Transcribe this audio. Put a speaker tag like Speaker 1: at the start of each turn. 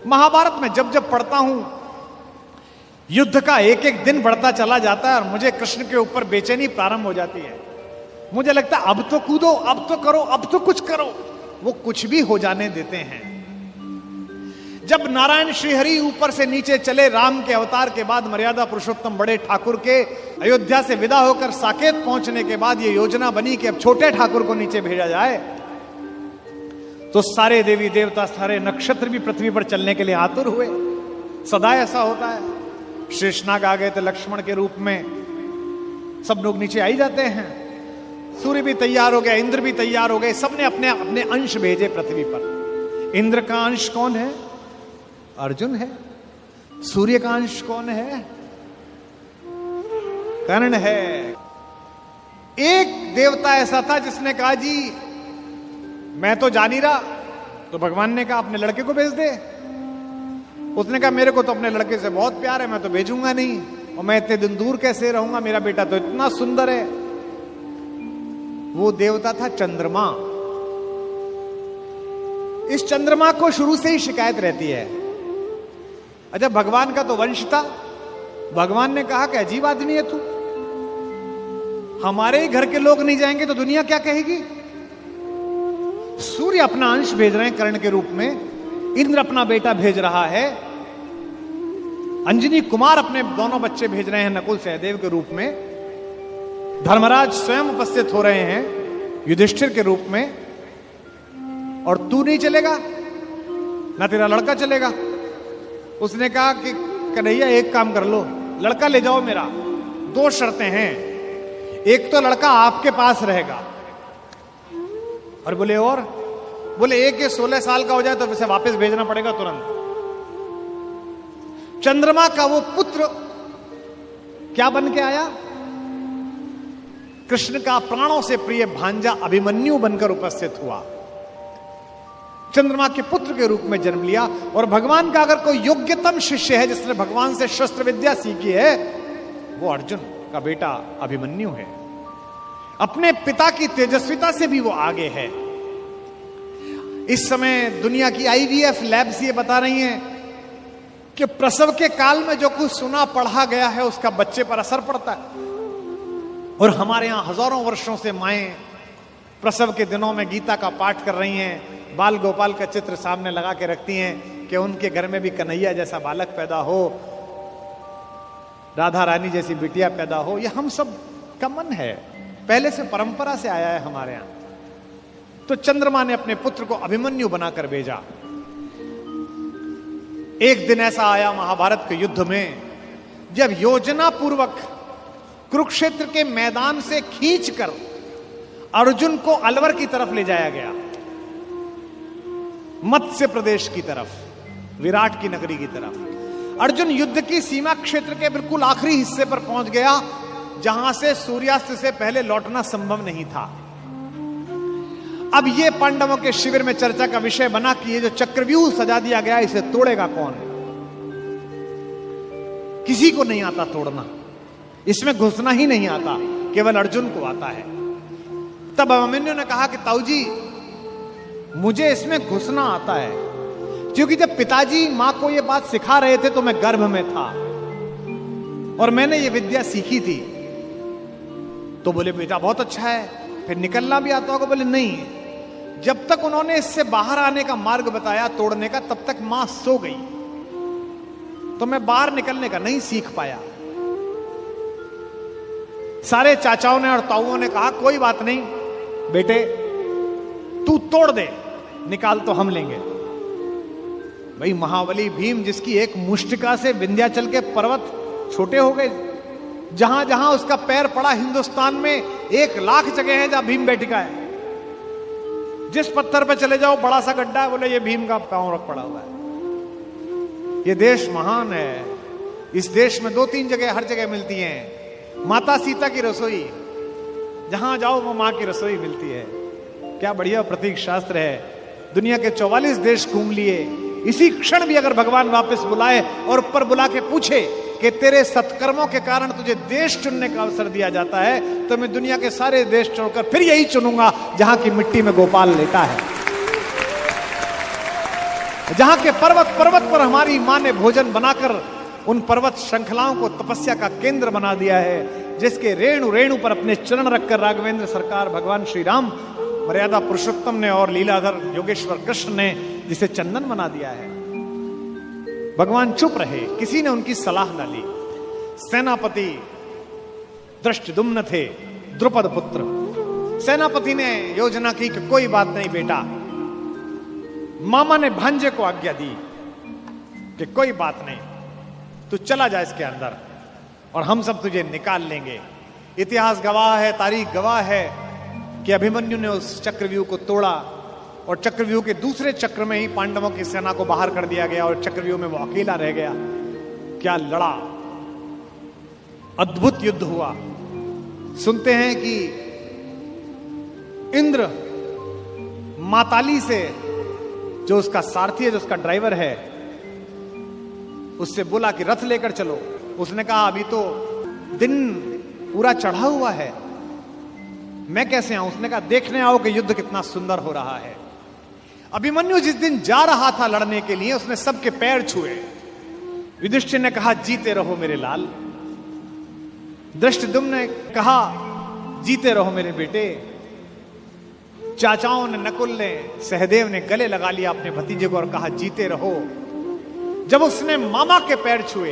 Speaker 1: महाभारत में जब जब पढ़ता हूं, युद्ध का एक एक दिन बढ़ता चला जाता है और मुझे कृष्ण के ऊपर बेचैनी प्रारंभ हो जाती है। मुझे लगता है अब तो कूदो, अब तो करो, अब तो कुछ करो। वो कुछ भी हो जाने देते हैं। जब नारायण श्रीहरि ऊपर से नीचे चले, राम के अवतार के बाद मर्यादा पुरुषोत्तम बड़े ठाकुर के अयोध्या से विदा होकर साकेत पहुंचने के बाद ये योजना बनी कि अब छोटे ठाकुर को नीचे भेजा जाए, तो सारे देवी देवता, सारे नक्षत्र भी पृथ्वी पर चलने के लिए आतुर हुए। सदा ऐसा होता है। शेषनाग आ गए थे लक्ष्मण के रूप में, सब लोग नीचे आ ही जाते हैं। सूर्य भी तैयार हो गया, इंद्र भी तैयार हो गए, सबने अपने अपने अंश भेजे पृथ्वी पर। इंद्र का अंश कौन है? अर्जुन है। सूर्य का अंश कौन है? कर्ण है। एक देवता ऐसा था जिसने कहा जी मैं तो जा नहीं रहा, तो भगवान ने कहा अपने लड़के को भेज दे। उसने कहा मेरे को तो अपने लड़के से बहुत प्यार है, मैं तो भेजूंगा नहीं, और मैं इतने दिन दूर कैसे रहूंगा, मेरा बेटा तो इतना सुंदर है। वो देवता था चंद्रमा। इस चंद्रमा को शुरू से ही शिकायत रहती है। अच्छा, भगवान का तो वंश था। भगवान ने कहा कि अजीब आदमी है तू, हमारे ही घर के लोग नहीं जाएंगे तो दुनिया क्या कहेगी। सूर्य अपना अंश भेज रहे हैं कर्ण के रूप में, इंद्र अपना बेटा भेज रहा है, अंजनी कुमार अपने दोनों बच्चे भेज रहे हैं नकुल सहदेव के रूप में, धर्मराज स्वयं उपस्थित हो रहे हैं युधिष्ठिर के रूप में, और तू नहीं चलेगा ना तेरा लड़का चलेगा। उसने कहा कि कन्हैया एक काम कर लो, लड़का ले जाओ मेरा, दो शर्तें हैं। एक तो लड़का आपके पास रहेगा, और बोले एक ये 16 साल का हो जाए तो इसे वापस भेजना पड़ेगा तुरंत। चंद्रमा का वो पुत्र क्या बन के आया? कृष्ण का प्राणों से प्रिय भांजा अभिमन्यु बनकर उपस्थित हुआ। चंद्रमा के पुत्र के रूप में जन्म लिया। और भगवान का अगर कोई योग्यतम शिष्य है जिसने भगवान से शस्त्र विद्या सीखी है, वो अर्जुन का बेटा अभिमन्यु है। अपने पिता की तेजस्विता से भी वो आगे है। इस समय दुनिया की IVF लैब्स ये बता रही हैं कि प्रसव के काल में जो कुछ सुना पढ़ा गया है उसका बच्चे पर असर पड़ता है। और हमारे यहां हजारों वर्षों से माएं प्रसव के दिनों में गीता का पाठ कर रही हैं, बाल गोपाल का चित्र सामने लगा के रखती हैं कि उनके घर में भी कन्हैया जैसा बालक पैदा हो, राधा रानी जैसी बिटिया पैदा हो। ये हम सब का मन है, पहले से परंपरा से आया है हमारे यहां। तो चंद्रमा ने अपने पुत्र को अभिमन्यु बनाकर भेजा। एक दिन ऐसा आया महाभारत के युद्ध में, जब योजना पूर्वक कुरुक्षेत्र के मैदान से खींचकर अर्जुन को अलवर की तरफ ले जाया गया, मत्स्य प्रदेश की तरफ, विराट की नगरी की तरफ। अर्जुन युद्ध की सीमा क्षेत्र के बिल्कुल आखिरी हिस्से पर पहुंच गया, जहां से सूर्यास्त से पहले लौटना संभव नहीं था। अब यह पांडवों के शिविर में चर्चा का विषय बना कि ये जो चक्रव्यूह सजा दिया गया इसे तोड़ेगा कौन? किसी को नहीं आता तोड़ना, इसमें घुसना ही नहीं आता, केवल अर्जुन को आता है। तब अभिमन्यु ने कहा कि ताऊ जी मुझे इसमें घुसना आता है, क्योंकि जब पिताजी मां को यह बात सिखा रहे थे तो मैं गर्भ में था और मैंने ये विद्या सीखी थी। तो बोले बेटा बहुत अच्छा है, फिर निकलना भी आता होगा? बोले नहीं, जब तक उन्होंने इससे बाहर आने का मार्ग बताया तोड़ने का, तब तक मां सो गई, तो मैं बाहर निकलने का नहीं सीख पाया। सारे चाचाओं ने और ताऊओं ने कहा कोई बात नहीं बेटे, तू तोड़ दे, निकाल तो हम लेंगे। भाई महाबली भीम, जिसकी एक मुष्टिका से विंध्याचल के पर्वत छोटे हो गए, जहां जहां उसका पैर पड़ा हिंदुस्तान में 1 लाख जगह है जहां भीम बैठिका है। जिस पत्थर पे चले जाओ बड़ा सा गड्ढा है, बोले ये भीम का पांव रख पड़ा हुआ है। ये देश महान है। इस देश में 2-3 जगह हर जगह मिलती हैं माता सीता की रसोई, जहां जाओ वो मां की रसोई मिलती है। क्या बढ़िया प्रतीक शास्त्र है। दुनिया के 44 देश घूम लिए, इसी क्षण भी अगर भगवान वापस बुलाए और ऊपर बुला के पूछे कि तेरे सत्कर्मों के कारण तुझे देश चुनने का अवसर दिया जाता है, तो मैं दुनिया के सारे देश छोड़कर फिर यही चुनूंगा जहां की मिट्टी में गोपाल लेटा है। जहां के पर्वत पर्वत पर हमारी मां ने भोजन बनाकर उन पर्वत श्रृंखलाओं को तपस्या का केंद्र बना दिया है, जिसके रेणु रेणु पर अपने चरण रखकर राघवेंद्र सरकार भगवान श्री राम मर्यादा पुरुषोत्तम ने और लीलाधर योगेश्वर कृष्ण ने जिसे चंदन बना दिया है। भगवान चुप रहे, किसी ने उनकी सलाह न ली। सेनापति दृष्टद्युम्न थे, द्रुपद पुत्र। सेनापति ने योजना की कि कोई बात नहीं बेटा। मामा ने भांजे को आज्ञा दी कि कोई बात नहीं, तू चला जा इसके अंदर और हम सब तुझे निकाल लेंगे। इतिहास गवाह है, तारीख गवाह है कि अभिमन्यु ने उस चक्रव्यूह को तोड़ा और चक्रव्यूह के दूसरे चक्र में ही पांडवों की सेना को बाहर कर दिया गया और चक्रव्यूह में वो अकेला रह गया। क्या लड़ा, अद्भुत युद्ध हुआ। सुनते हैं कि इंद्र माताली से, जो उसका सारथी है, जो उसका ड्राइवर है, उससे बोला कि रथ लेकर चलो। उसने कहा अभी तो दिन पूरा चढ़ा हुआ है, मैं कैसे आऊं? उसने कहा देखने आओ कि युद्ध कितना सुंदर हो रहा है। अभिमन्यु जिस दिन जा रहा था लड़ने के लिए, उसने सबके पैर छुए। युधिष्ठिर ने कहा जीते रहो मेरे लाल। दृष्टद्युम्न ने कहा जीते रहो मेरे बेटे। चाचाओं ने, नकुल ने, सहदेव ने गले लगा लिया अपने भतीजे को और कहा जीते रहो। जब उसने मामा के पैर छुए